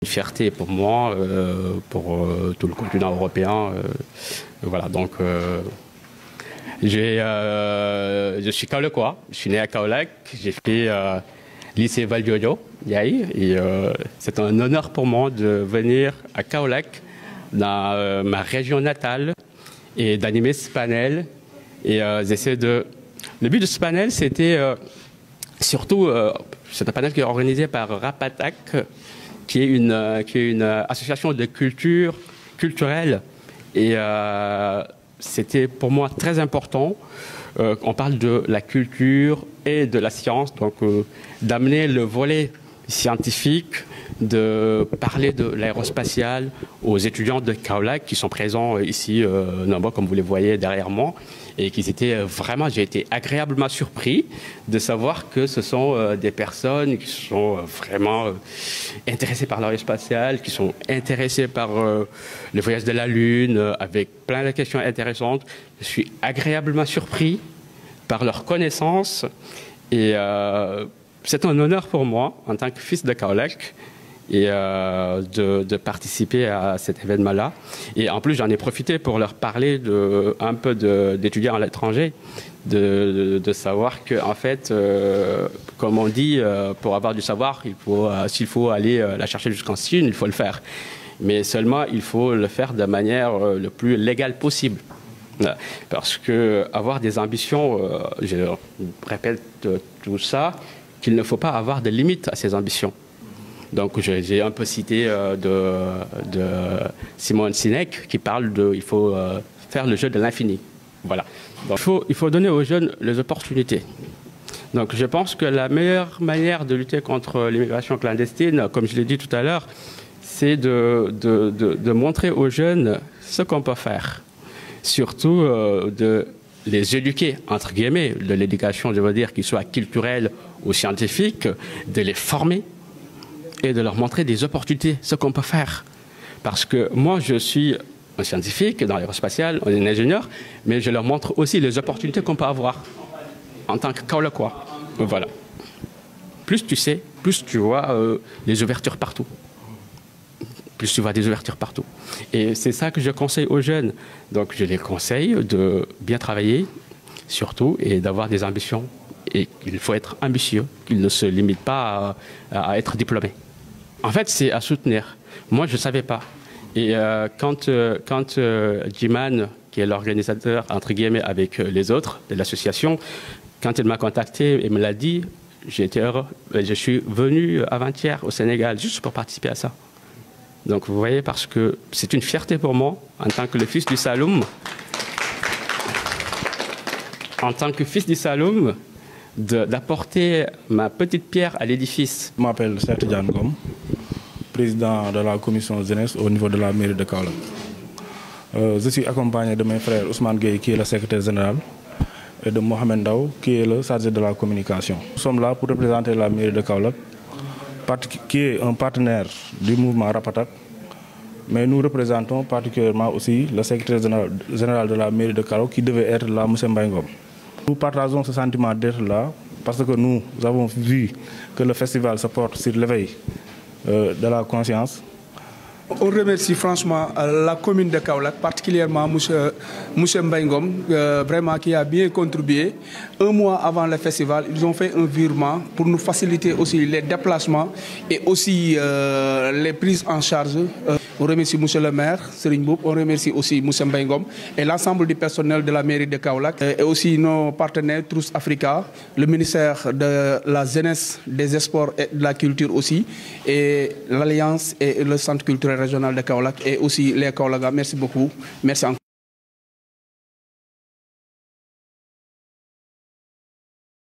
fierté pour moi, pour tout le continent européen. Voilà, donc je suis Kaolackois, je suis né à Kaolack, j'ai fait lycée Valdiodio, Yaï, et c'est un honneur pour moi de venir à Kaolack, dans ma région natale, et d'animer ce panel. Et le but de ce panel, c'était surtout, c'est un panel qui est organisé par Rapatak, qui est une association de culture culturelle. Et c'était pour moi très important. On parle de la culture et de la science, donc d'amener le volet scientifique, de parler de l'aérospatiale aux étudiants de Kaolack qui sont présents ici, nombreux comme vous les voyez derrière moi, et qui étaient vraiment, j'ai été agréablement surpris de savoir que ce sont des personnes qui sont vraiment intéressées par l'aérospatiale, qui sont intéressées par le voyage de la Lune, avec plein de questions intéressantes. Je suis agréablement surpris par leur connaissance et c'est un honneur pour moi, en tant que fils de Kaolack, et de participer à cet événement-là. Et en plus, j'en ai profité pour leur parler un peu d'étudiants à l'étranger, de savoir qu'en fait, comme on dit, pour avoir du savoir, s'il faut aller la chercher jusqu'en Chine, il faut le faire. Mais seulement, il faut le faire de manière le plus légale possible. Parce que avoir des ambitions, je répète tout ça, qu'il ne faut pas avoir de limites à ces ambitions. Donc j'ai un peu cité de Simone Sinek qui parle il faut faire le jeu de l'infini. Voilà. Donc, il faut donner aux jeunes les opportunités. Donc je pense que la meilleure manière de lutter contre l'immigration clandestine, comme je l'ai dit tout à l'heure, c'est de montrer aux jeunes ce qu'on peut faire. Surtout de les éduquer, entre guillemets, de l'éducation, je veux dire, qu'il soit culturelle ou scientifique, de les former et de leur montrer des opportunités, ce qu'on peut faire. Parce que moi, je suis un scientifique dans l'aérospatiale, un ingénieur, mais je leur montre aussi les opportunités qu'on peut avoir en tant que Kaolackois. Voilà. Plus tu sais, plus tu vois les ouvertures partout. Plus tu vois des ouvertures partout. Et c'est ça que je conseille aux jeunes. Donc je les conseille de bien travailler, surtout, et d'avoir des ambitions. Et il faut être ambitieux, qu'il ne se limite pas à être diplômé. En fait, c'est à soutenir. Moi, je ne savais pas. Et quand Jiman, qui est l'organisateur, entre guillemets, avec les autres de l'association, quand il m'a contacté et me l'a dit, j'ai été heureux. Je suis venu avant-hier au Sénégal juste pour participer à ça. Donc vous voyez, parce que c'est une fierté pour moi, en tant que le fils du Saloum, d'apporter ma petite pierre à l'édifice. Je m'appelle Serge Diangom, président de la commission jeunesse au niveau de la mairie de Kaolack. Je suis accompagné de mes frères Ousmane Gueye, qui est le secrétaire général, et de Mohamed Ndao, qui est le chargé de la communication. Nous sommes là pour représenter la mairie de Kaolack, qui est un partenaire du mouvement Rapatak, mais nous représentons particulièrement aussi le secrétaire général de la mairie de Kaolack, qui devait être là, M. Mbaye. Nous partageons ce sentiment d'être là parce que nous avons vu que le festival se porte sur l'éveil de la conscience. On remercie franchement la commune de Kaolack, particulièrement M. Mbaye, vraiment qui a bien contribué. Un mois avant le festival, ils ont fait un virement pour nous faciliter aussi les déplacements et aussi les prises en charge. On remercie M. le maire, Serigne Boub, on remercie aussi M. Mbaye et l'ensemble du personnel de la mairie de Kaolack et aussi nos partenaires Trousse Africa, le ministère de la jeunesse, des sports et de la culture aussi, et l'Alliance et le centre culturel régional de Kaolack et aussi les Kaolackois. Merci beaucoup. Merci encore.